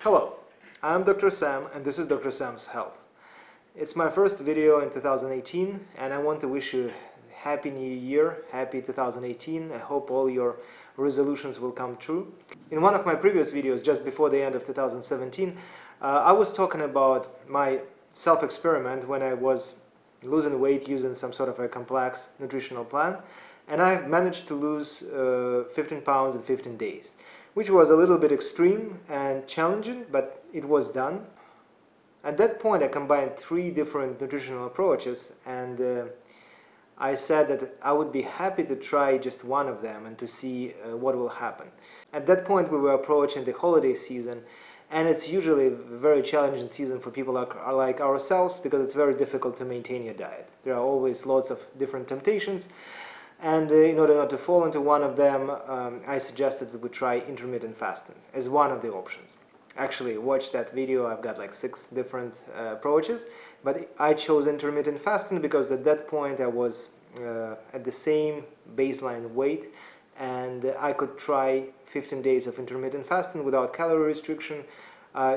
Hello, I'm Dr. Sam and this is Dr. Sam's Health. It's my first video in 2018 and I want to wish you a Happy New Year, Happy 2018. I hope all your resolutions will come true. In one of my previous videos, just before the end of 2017, I was talking about my self-experiment when I was losing weight using some sort of a complex nutritional plan, and I've managed to lose 15 pounds in 15 days, which was a little bit extreme and challenging, but it was done. At that point I combined 3 different nutritional approaches, and I said that I would be happy to try just one of them and to see what will happen. At that point we were approaching the holiday season, and it's usually a very challenging season for people like ourselves because it's very difficult to maintain your diet. There are always lots of different temptations, and in order not to fall into one of them, I suggested that we try intermittent fasting as one of the options. Actually, watch that video. I've got like 6 different approaches, but I chose intermittent fasting because at that point I was at the same baseline weight, and I could try 15 days of intermittent fasting without calorie restriction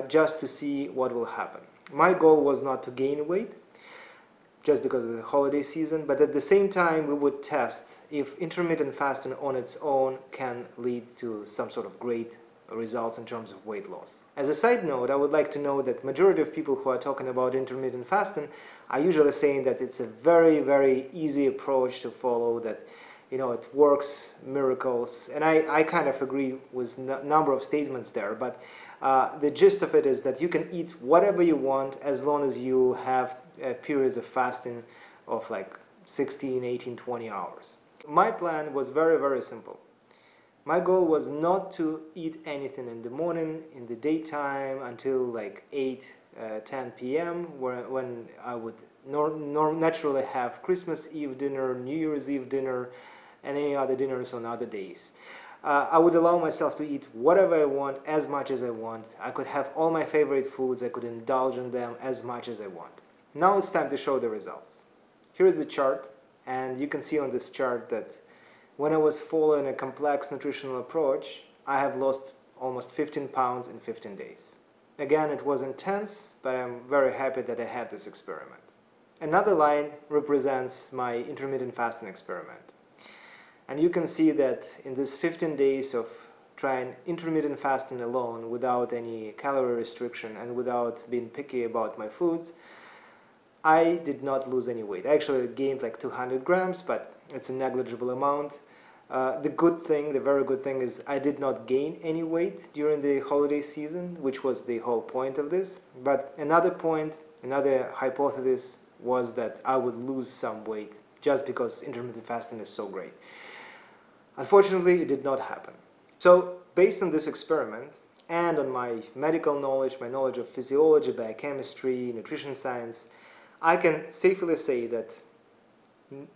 just to see what will happen. My goal was not to gain weight just because of the holiday season, but at the same time we would test if intermittent fasting on its own can lead to some sort of great results in terms of weight loss. As a side note, I would like to know that majority of people who are talking about intermittent fasting are usually saying that it's a very easy approach to follow, that it works miracles, and I kind of agree with a number of statements there, but the gist of it is that you can eat whatever you want as long as you have periods of fasting of like 16, 18, 20 hours. My plan was very simple. My goal was not to eat anything in the morning, in the daytime, until like 8, 10 p.m. when I would naturally have Christmas Eve dinner, New Year's Eve dinner, and any other dinners on other days. I would allow myself to eat whatever I want, as much as I want. I could have all my favorite foods, I could indulge in them as much as I want. Now it's time to show the results. Here is the chart, and you can see on this chart that when I was following a complex nutritional approach, I have lost almost 15 pounds in 15 days. Again, it was intense, but I'm very happy that I had this experiment. Another line represents my intermittent fasting experiment. And you can see that in this 15 days of trying intermittent fasting alone without any calorie restriction and without being picky about my foods, I did not lose any weight. I actually gained like 200 grams, but it's a negligible amount. The very good thing is I did not gain any weight during the holiday season, which was the whole point of this. But another hypothesis was that I would lose some weight just because intermittent fasting is so great. Unfortunately, it did not happen. So, based on this experiment and on my medical knowledge, my knowledge of physiology, biochemistry, nutrition science, I can safely say that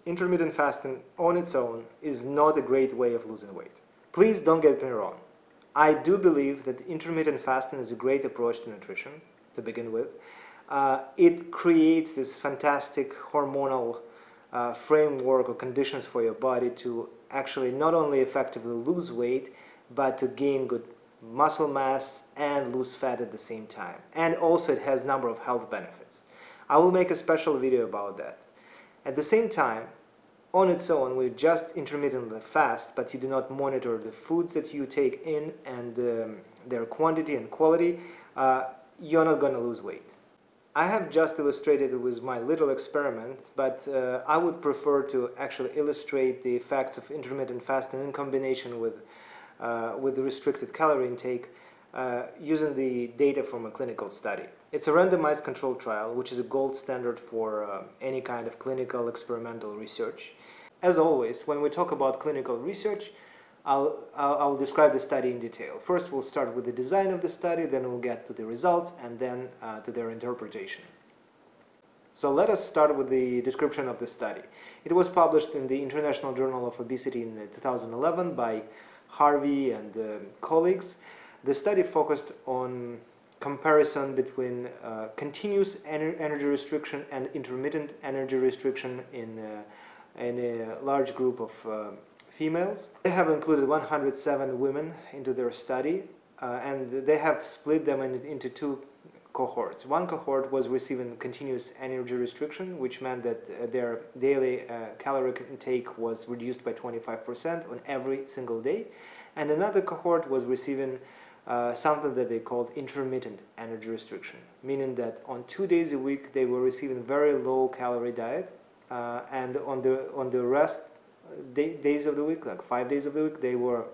intermittent fasting on its own is not a great way of losing weight. Please don't get me wrong. I do believe that intermittent fasting is a great approach to nutrition, to begin with. It creates this fantastic hormonal framework or conditions for your body to actually not only effectively lose weight, but to gain good muscle mass and lose fat at the same time. And also it has a number of health benefits. I will make a special video about that. At the same time, on its own, we just intermittently fast, but you do not monitor the foods that you take in and their quantity and quality, you're not going to lose weight. I have just illustrated it with my little experiment, but I would prefer to actually illustrate the effects of intermittent fasting in combination with the restricted calorie intake using the data from a clinical study. It's a randomized controlled trial, which is a gold standard for any kind of clinical experimental research. As always, when we talk about clinical research, I'll describe the study in detail. First, we'll start with the design of the study, then we'll get to the results, and then to their interpretation. So let us start with the description of the study. It was published in the International Journal of Obesity in 2011 by Harvey and colleagues. The study focused on comparison between continuous energy restriction and intermittent energy restriction in a large group of females. They have included 107 women into their study. and they have split them into two cohorts. One cohort was receiving continuous energy restriction, which meant that their daily caloric intake was reduced by 25% on every single day, and another cohort was receiving something that they called intermittent energy restriction, meaning that on 2 days a week they were receiving very low calorie diet, and on the rest days of the week, like 5 days of the week, they were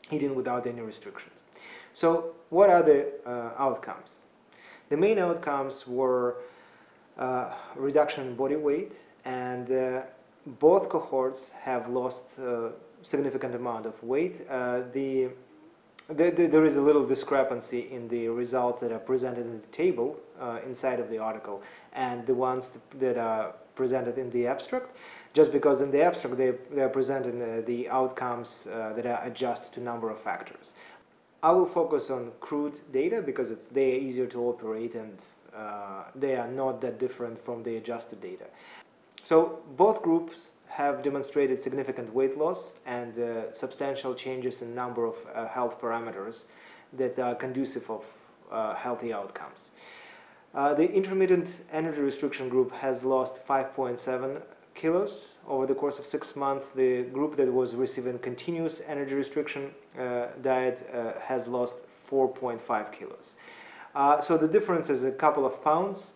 eating without any restrictions. So what are the outcomes? The main outcomes were reduction in body weight, and both cohorts have lost a significant amount of weight. There is a little discrepancy in the results that are presented in the table inside of the article and the ones that are presented in the abstract, just because in the abstract they are presenting the outcomes that are adjusted to a number of factors. I will focus on crude data because they are easier to operate, and they are not that different from the adjusted data. So both groups have demonstrated significant weight loss and substantial changes in number of health parameters that are conducive of healthy outcomes. The intermittent energy restriction group has lost 5.7 kilos over the course of 6 months. The group that was receiving continuous energy restriction diet has lost 4.5 kilos. So the difference is a couple of pounds.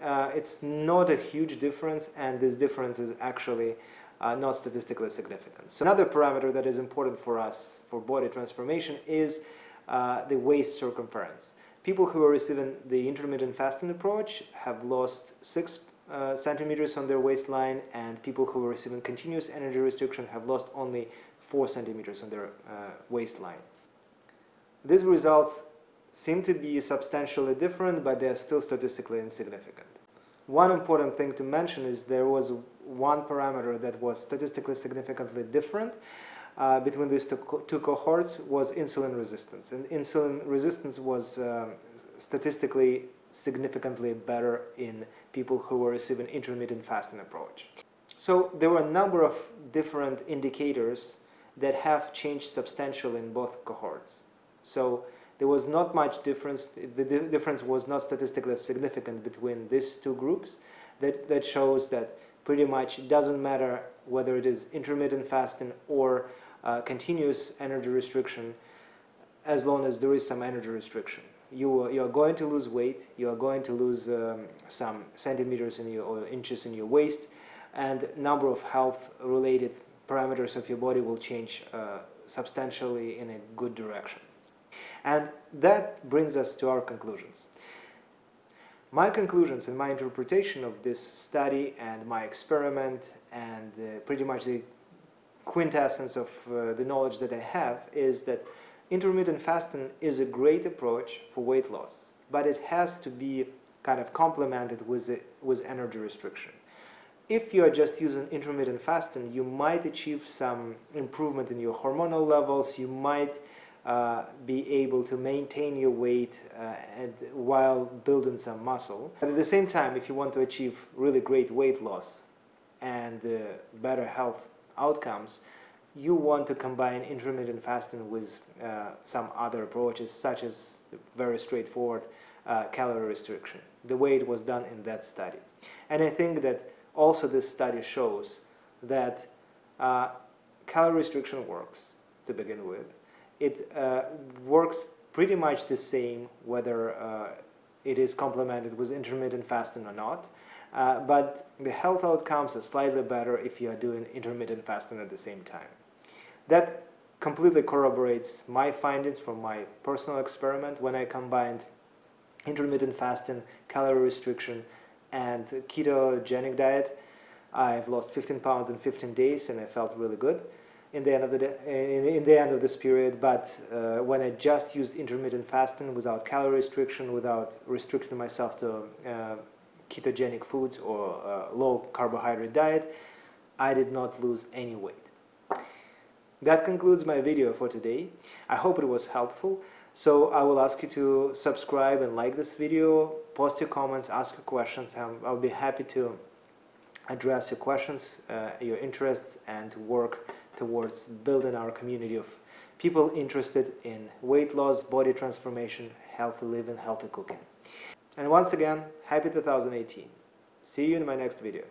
It's not a huge difference, and this difference is actually not statistically significant. So another parameter that is important for us for body transformation is the waist circumference. People who are receiving the intermittent fasting approach have lost 6 centimeters on their waistline, and people who are receiving continuous energy restriction have lost only 4 centimeters on their waistline. These results seem to be substantially different, but they are still statistically insignificant. One important thing to mention is there was one parameter that was statistically significantly different between these two cohorts was insulin resistance. And insulin resistance was statistically significantly better in people who were receiving intermittent fasting approach. So there were a number of different indicators that have changed substantially in both cohorts. So there was not much difference. The difference was not statistically significant between these two groups. That shows that pretty much it doesn't matter whether it is intermittent fasting or continuous energy restriction, as long as there is some energy restriction. You are going to lose weight, you are going to lose some centimeters or inches in your waist, and number of health-related parameters of your body will change substantially in a good direction. And that brings us to our conclusions. My conclusions and my interpretation of this study and my experiment and pretty much the quintessence of the knowledge that I have is that intermittent fasting is a great approach for weight loss, but it has to be kind of complemented with energy restriction. If you are just using intermittent fasting, you might achieve some improvement in your hormonal levels, you might be able to maintain your weight while building some muscle. But at the same time, if you want to achieve really great weight loss and better health outcomes, you want to combine intermittent fasting with some other approaches, such as very straightforward calorie restriction, the way it was done in that study. And I think that also this study shows that calorie restriction works to begin with. It works pretty much the same whether it is complemented with intermittent fasting or not, but the health outcomes are slightly better if you are doing intermittent fasting at the same time. That completely corroborates my findings from my personal experiment when I combined intermittent fasting, calorie restriction, and ketogenic diet. I've lost 15 pounds in 15 days, and I felt really good in the end of the end of this period. But when I just used intermittent fasting without calorie restriction, without restricting myself to ketogenic foods or low carbohydrate diet, I did not lose any weight. That concludes my video for today. I hope it was helpful. So I will ask you to subscribe and like this video, post your comments, ask your questions. I'll be happy to address your questions, your interests, and to work towards building our community of people interested in weight loss, body transformation, healthy living, healthy cooking. And once again, happy 2018. See you in my next video.